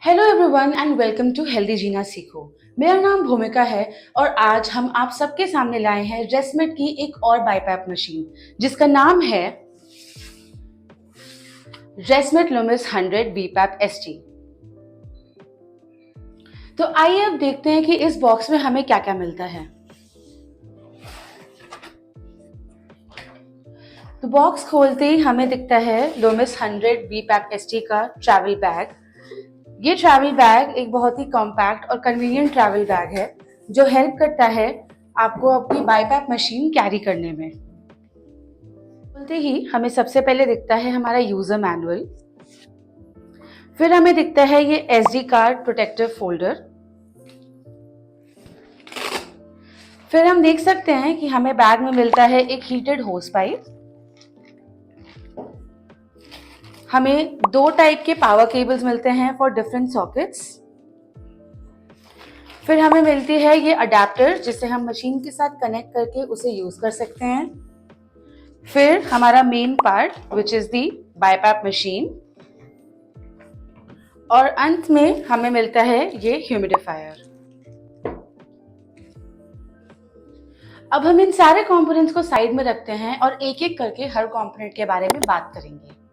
Hello everyone and welcome to healthy जीना सीखो। मेरा नाम भूमिका है और आज हम आप सबके सामने लाए हैं रेसमेड की एक और बाईपैप मशीन जिसका नाम है रेसमेड लुमिस 100 बीपैप एसटी। तो आइए अब देखते हैं कि इस बॉक्स में हमें क्या क्या मिलता है। तो बॉक्स खोलते ही हमें दिखता है लुमिस 100 बीपैप एसटी का ट्रैवल बैग। ये ट्रैवल बैग एक बहुत ही कॉम्पैक्ट और कन्वीनियंट ट्रैवल बैग है जो हेल्प करता है आपको अपनी बाईपैप मशीन कैरी करने में। बोलते ही हमें सबसे पहले दिखता है हमारा यूजर मैनुअल, फिर हमें दिखता है ये एसडी कार्ड प्रोटेक्टिव फोल्डर, फिर हम देख सकते हैं कि हमें बैग में मिलता है एक हीटेड होस पाइप, हमें दो टाइप के पावर केबल्स मिलते हैं फॉर डिफरेंट सॉकेट्स, फिर हमें मिलती है ये अडेप्टर जिसे हम मशीन के साथ कनेक्ट करके उसे यूज कर सकते हैं, फिर हमारा main part which is the BiPAP machine, और अंत में हमें मिलता है ये ह्यूमिडिफायर। अब हम इन सारे कंपोनेंट्स को साइड में रखते हैं और एक एक करके हर कंपोनेंट के बारे में बात करेंगे।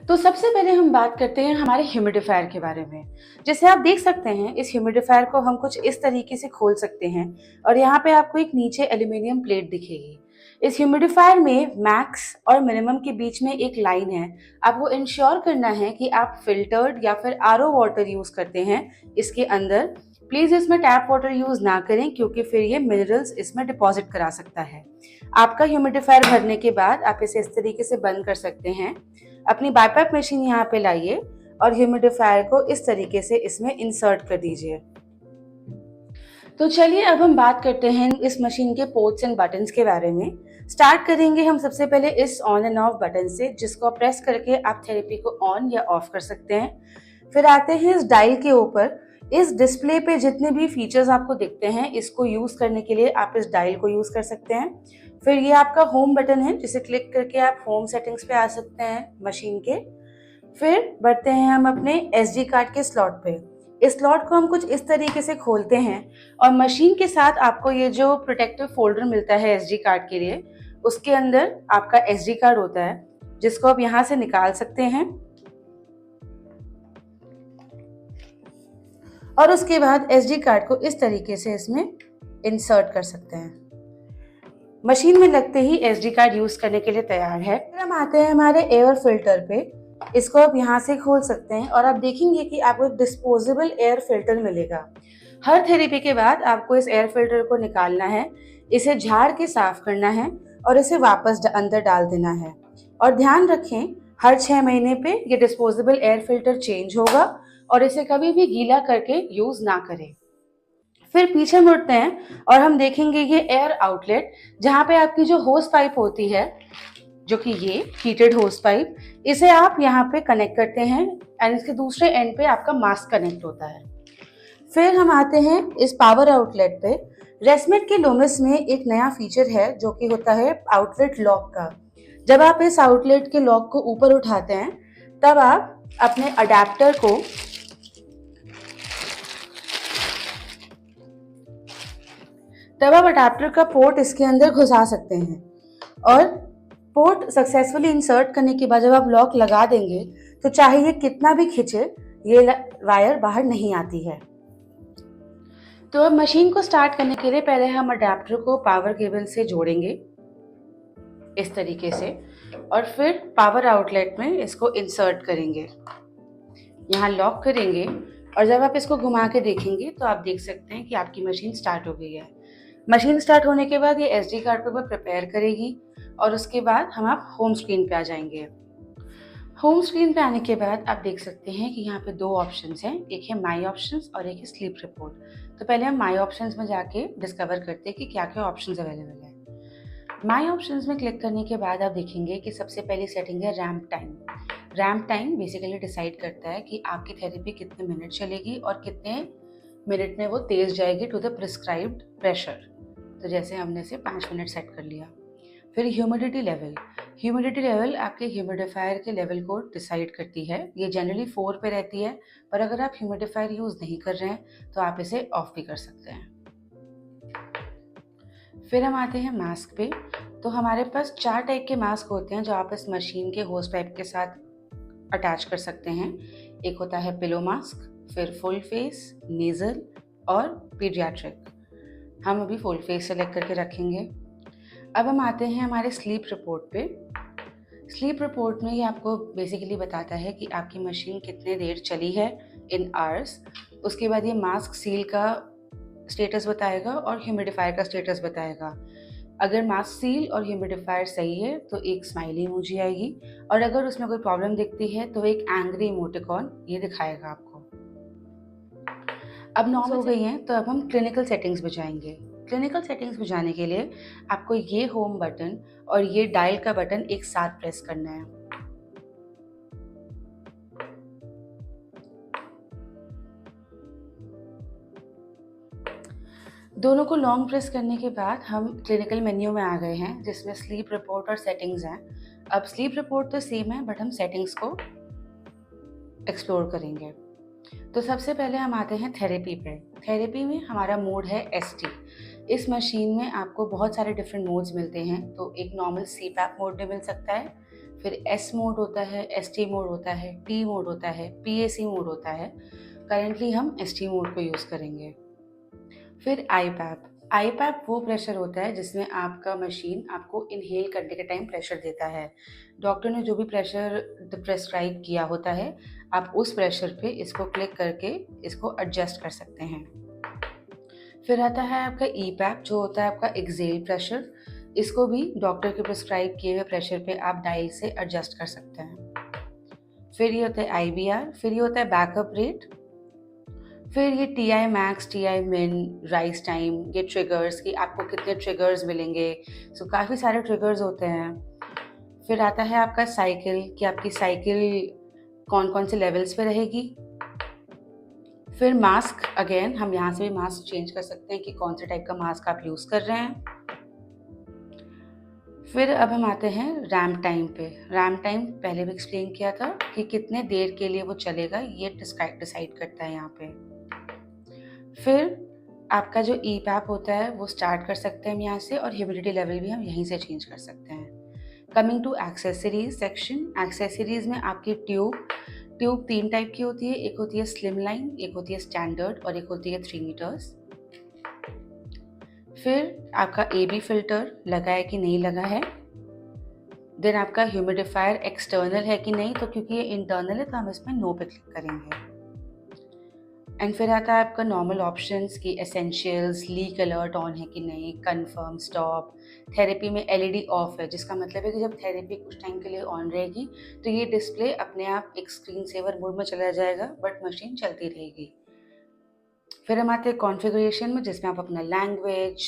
तो सबसे पहले हम बात करते हैं हमारे ह्यूमिडिफायर के बारे में। जैसे आप देख सकते हैं इस ह्यूमिडिफायर को हम कुछ इस तरीके से खोल सकते हैं और यहाँ पे आपको एक नीचे एल्यूमिनियम प्लेट दिखेगी। इस ह्यूमिडिफायर में मैक्स और मिनिमम के बीच में एक लाइन है। आपको इंश्योर करना है कि आप फिल्टर्ड या फिर आरओ वाटर यूज करते हैं इसके अंदर। प्लीज इसमें टैप वाटर यूज ना करें क्योंकि फिर ये मिनरल्स इसमें डिपॉजिट करा सकता है। आपका ह्यूमिडिफायर भरने के बाद आप इसे इस तरीके से बंद कर सकते हैं। अपनी बाईपैप मशीन यहाँ पे लाइए और ह्यूमिडिफायर को इस तरीके से इसमें इंसर्ट कर दीजिए। तो चलिए अब हम बात करते हैं इस मशीन के पोर्ट्स एंड बटन्स के बारे में। स्टार्ट करेंगे हम सबसे पहले इस ऑन एंड ऑफ बटन से जिसको प्रेस करके आप थेरेपी को ऑन या ऑफ कर सकते हैं। फिर आते हैं इस डायल के ऊपर। इस डिस्प्ले पे जितने भी फीचर्स आपको दिखते हैं इसको यूज करने के लिए आप इस डायल को यूज कर सकते हैं। फिर ये आपका होम बटन है जिसे क्लिक करके आप होम सेटिंग्स पे आ सकते हैं मशीन के। फिर बढ़ते हैं हम अपने एसडी कार्ड के स्लॉट पे। इस स्लॉट को हम कुछ इस तरीके से खोलते हैं और मशीन के साथ आपको ये जो प्रोटेक्टिव फोल्डर मिलता है एसडी कार्ड के लिए उसके अंदर आपका एसडी कार्ड होता है जिसको आप यहाँ से निकाल सकते हैं और उसके बाद एसडी कार्ड को इस तरीके से इसमें इंसर्ट कर सकते हैं। मशीन में लगते ही एसडी कार्ड यूज करने के लिए तैयार है। फिर हम आते हैं हमारे एयर फिल्टर पे। इसको आप यहाँ से खोल सकते हैं और आप देखेंगे कि आपको एक डिस्पोजेबल एयर फिल्टर मिलेगा। हर थेरेपी के बाद आपको इस एयर फिल्टर को निकालना है, इसे झाड़ के साफ करना है और इसे वापस अंदर डाल देना है। और ध्यान रखें हर 6 महीने पे ये डिस्पोजेबल एयर फिल्टर चेंज होगा और इसे कभी भी गीला करके यूज ना करें। फिर पीछे मुड़ते हैं और हम देखेंगे ये एयर आउटलेट जहाँ पे आपकी जो होस पाइप होती है जो कि ये हीटेड होस पाइप, इसे आप यहाँ पे कनेक्ट करते हैं एंड इसके दूसरे एंड पे आपका मास्क कनेक्ट होता है। फिर हम आते हैं इस पावर आउटलेट पे। रेसमेड के लुमिस में एक नया फीचर है जो कि होता है आउटलेट लॉक का। जब आप इस आउटलेट के लॉक को ऊपर उठाते हैं तब आप अपने अडेप्टर को अडेप्टर का पोर्ट इसके अंदर घुसा सकते हैं और पोर्ट सक्सेसफुली इंसर्ट करने के बाद जब आप लॉक लगा देंगे तो चाहे ये कितना भी खींचे ये वायर बाहर नहीं आती है। तो अब मशीन को स्टार्ट करने के लिए पहले हम अडेप्टर को पावर केबल से जोड़ेंगे इस तरीके से और फिर पावर आउटलेट में इसको इंसर्ट करेंगे, यहाँ लॉक करेंगे और जब आप इसको घुमा के देखेंगे तो आप देख सकते हैं कि आपकी मशीन स्टार्ट हो गई है। मशीन स्टार्ट होने के बाद ये एसडी कार्ड को प्रिपेयर करेगी और उसके बाद हम आप होम स्क्रीन पे आ जाएंगे। होम स्क्रीन पे आने के बाद आप देख सकते हैं कि यहाँ पे दो ऑप्शंस हैं, एक है माई ऑप्शंस और एक है स्लीप रिपोर्ट। तो पहले हम माई ऑप्शंस में जाके डिस्कवर करते हैं कि क्या क्या ऑप्शंस अवेलेबल है। माई ऑप्शंस में क्लिक करने के बाद आप देखेंगे कि सबसे पहली सेटिंग है ramp time. Ramp time basically decide करता है कि आपकी थेरेपी कितने मिनट चलेगी और कितने मिनट में वो तेज जाएगी टू द प्रिस्क्राइब्ड प्रेशर। तो जैसे हमने इसे 5 मिनट सेट कर लिया। फिर ह्यूमिडिटी लेवल आपके ह्यूमिडिफायर के लेवल को डिसाइड करती है। ये जनरली 4 पे रहती है, पर अगर आप ह्यूमिडिफायर यूज़ नहीं कर रहे हैं तो आप इसे ऑफ भी कर सकते हैं। फिर हम आते हैं मास्क पे। तो हमारे पास 4 टाइप के मास्क होते हैं जो आप इस मशीन के होस पाइप के साथ अटैच कर सकते हैं। एक होता है पिलो मास्क, फिर फुल फेस, नेज़ल और पीडियाट्रिक। हम अभी फुल फेस सेलेक्ट करके रखेंगे। अब हम आते हैं हमारे स्लीप रिपोर्ट पे। स्लीप रिपोर्ट में ये आपको बेसिकली बताता है कि आपकी मशीन कितने देर चली है इन आवर्स। उसके बाद ये मास्क सील का स्टेटस बताएगा और ह्यूमिडिफायर का स्टेटस बताएगा। अगर मास्क सील और ह्यूमिडिफायर सही है तो एक स्माइली इमोजी आएगी, और अगर उसमें कोई प्रॉब्लम दिखती है तो एक एंग्री इमोटिकॉन ये दिखाएगा आपको। अब नॉर्मल हो गई हैं तो अब हम क्लिनिकल सेटिंग्स पे जाएंगे। क्लिनिकल सेटिंग्स पे जाने के लिए आपको ये होम बटन और ये डायल का बटन एक साथ प्रेस करना है। दोनों को लॉन्ग प्रेस करने के बाद हम क्लिनिकल मेन्यू में आ गए हैं, जिसमें स्लीप रिपोर्ट और सेटिंग्स हैं। अब स्लीप रिपोर्ट तो सेम है, बट हम सेटिंग्स को एक्सप्लोर करेंगे। तो सबसे पहले हम आते हैं थेरेपी पे। थेरेपी में हमारा मोड है ST। इस मशीन में आपको बहुत सारे डिफरेंट मोड्स मिलते हैं। तो एक नॉर्मल CPAP मोड भी मिल सकता है, फिर S मोड होता है, ST मोड होता है, T मोड होता है, PAC मोड होता है। करेंटली हम ST मोड को यूज़ करेंगे। फिर IPAP वो प्रेशर होता है जिसमें आपका मशीन आपको इनहेल करने के टाइम प्रेशर देता है। डॉक्टर ने जो भी प्रेशर प्रेस्क्राइब किया होता है, आप उस प्रेशर पे इसको क्लिक करके इसको एडजस्ट कर सकते हैं। फिर आता है आपका EPAP, जो होता है आपका एक्सेल प्रेशर। इसको भी डॉक्टर के प्रेस्क्राइब किए हुए प्रेशर पे आप डायल से एडजस्ट कर सकते हैं। फिर ये होता है IBR, फिर ये होता है बैकअप रेट, फिर ये TI मैक्स, TI मिन, राइज टाइम, ये ट्रिगर्स कि आपको कितने ट्रिगर्स मिलेंगे। सो काफ़ी सारे ट्रिगर्स होते हैं। फिर आता है आपका साइकिल कि आपकी साइकिल कौन कौन से लेवल्स पे रहेगी। फिर मास्क, अगेन हम यहाँ से भी मास्क चेंज कर सकते हैं कि कौन से टाइप का मास्क आप यूज़ कर रहे हैं। फिर अब हम आते हैं रैम्प टाइम पे। रैम्प टाइम पहले भी एक्सप्लेन किया था कि कितने देर के लिए वो चलेगा, ये डिसाइड करता है यहाँ पे। फिर आपका जो EPAP होता है वो स्टार्ट कर सकते हैं हम यहाँ से, और ह्यूमिडिटी लेवल भी हम यहीं से चेंज कर सकते हैं। Coming to accessories section. Accessories में आपकी ट्यूब 3 टाइप की होती है। एक होती है स्लिम लाइन, एक होती है स्टैंडर्ड और एक होती है 3 मीटर्स। फिर आपका AB फिल्टर लगा है कि नहीं लगा है। देन आपका ह्यूमिडिफायर एक्सटर्नल है कि नहीं, तो क्योंकि ये इंटरनल है तो हम इसमें नो पे क्लिक करेंगे। एंड फिर आता है आपका नॉर्मल ऑप्शंस कि एसेंशियल्स, लीक अलर्ट ऑन है कि नहीं, कंफर्म, स्टॉप। थेरेपी में LED ऑफ है, जिसका मतलब है कि जब थेरेपी कुछ टाइम के लिए ऑन रहेगी तो ये डिस्प्ले अपने आप एक स्क्रीन सेवर मोड में चला जाएगा, बट मशीन चलती रहेगी। फिर हम आते हैं कॉन्फ़िगरेशन में, जिसमें आप अपना लैंग्वेज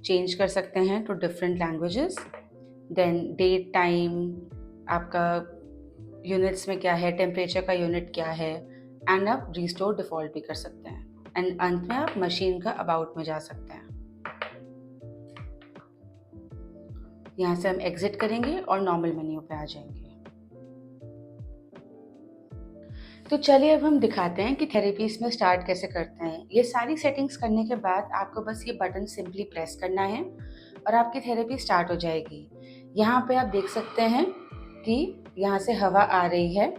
चेंज कर सकते हैं to different languages. Then date time, आपका यूनिट्स में क्या है, टेम्परेचर का यूनिट क्या है, एंड आप रिस्टोर डिफ़ॉल्ट भी कर सकते हैं। एंड अंत में आप मशीन का अबाउट में जा सकते हैं। यहाँ से हम एग्जिट करेंगे और नॉर्मल मेन्यू पे आ जाएंगे। तो चलिए अब हम दिखाते हैं कि थेरेपी इसमें स्टार्ट कैसे करते हैं। ये सारी सेटिंग्स करने के बाद आपको बस ये बटन सिंपली प्रेस करना है और आपकी थेरेपी स्टार्ट हो जाएगी। यहाँ पे आप देख सकते हैं कि यहाँ से हवा आ रही है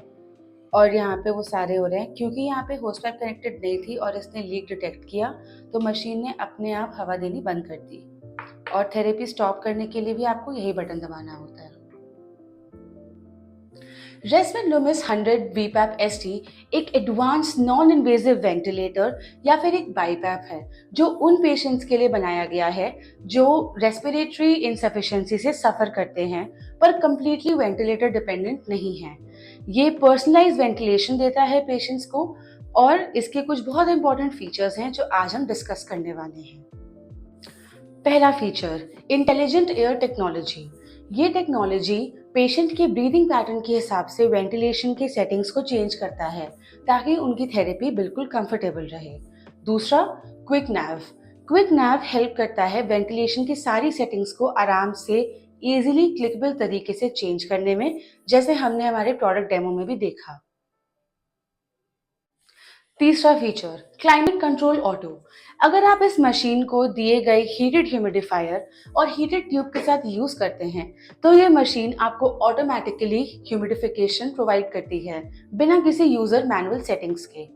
और यहाँ पे वो सारे हो रहे हैं। क्योंकि यहाँ पे होस्ट पाइप कनेक्टेड नहीं थी और इसने लीक डिटेक्ट किया, तो मशीन ने अपने आप हवा देनी बंद कर दी। और थेरेपी स्टॉप करने के लिए भी आपको यही बटन दबाना होता है। रेस्मेड लुमिस 100 VPAP ST एक एडवांस नॉन इन्वेजिव वेंटिलेटर या फिर एक बाईपैप है, जो उन पेशेंट्स के लिए बनाया गया है जो रेस्पिरेटरी इनसफिशिएंसी से सफ़र करते हैं पर कंप्लीटली वेंटिलेटर डिपेंडेंट नहीं है। ये पर्सनलाइज वेंटिलेशन देता है पेशेंट्स को, और इसके कुछ बहुत इंपॉर्टेंट फीचर्स हैं जो आज हम डिस्कस करने वाले हैं। पहला फीचर, इंटेलिजेंट एयर टेक्नोलॉजी। ये टेक्नोलॉजी पेशेंट के ब्रीदिंग पैटर्न के हिसाब से वेंटिलेशन के सेटिंग्स को चेंज करता है ताकि उनकी थेरेपी बिल्कुल कंफर्टेबल रहे। दूसरा, क्विक नैव। क्विक नैव हेल्प करता है वेंटिलेशन की सारी सेटिंग्स को आराम से इजीली क्लिकेबल तरीके से चेंज करने में, जैसे हमने हमारे प्रोडक्ट डेमो में भी देखा। तीसरा फीचर, क्लाइमेट कंट्रोल ऑटो। अगर आप इस मशीन को दिए गए हीटेड ह्यूमिडिफायर और हीटेड ट्यूब के साथ यूज करते हैं तो ये मशीन आपको ऑटोमेटिकली ह्यूमिडिफिकेशन प्रोवाइड करती है बिना किसी यूजर मैनुअल सेटिंग्स के।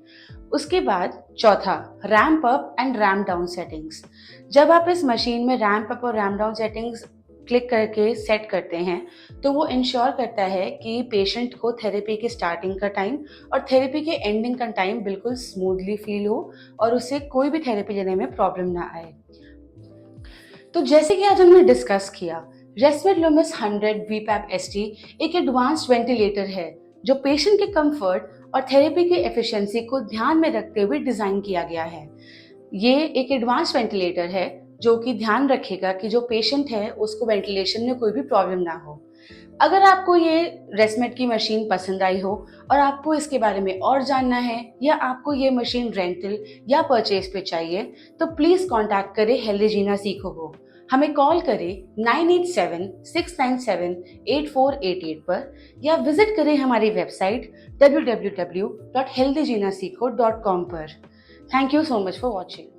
उसके बाद चौथा, ramp up and ramp down settings. जब आप इस मशीन में रैंप अप और रैंप डाउन सेटिंग्स क्लिक करके सेट करते हैं तो वो इंश्योर करता है कि पेशेंट को थेरेपी के स्टार्टिंग का टाइम और थेरेपी के एंडिंग का टाइम बिल्कुल स्मूथली फील हो और उसे कोई भी थेरेपी लेने में प्रॉब्लम ना आए। तो जैसे कि आज हमने डिस्कस किया, रेस्मेड लुमिस 100 वीपैप एसटी एक एडवांस्ड वेंटिलेटर है जो पेशेंट के कंफर्ट और थेरेपी की एफिशिएंसी को ध्यान में रखते हुए डिजाइन किया गया है। ये एक एडवांस वेंटिलेटर है जो कि ध्यान रखेगा कि जो पेशेंट है उसको वेंटिलेशन में कोई भी प्रॉब्लम ना हो। अगर आपको ये रेस्मेड की मशीन पसंद आई हो और आपको इसके बारे में और जानना है या आपको ये मशीन रेंटल या परचेज पे चाहिए तो प्लीज कांटेक्ट करें हेल्दीजीना सीखो को। हमें कॉल करें 9876978488 पर या विजिट करें हमारी वेबसाइट www.healthyginaseco.com पर। Thank you so much for watching.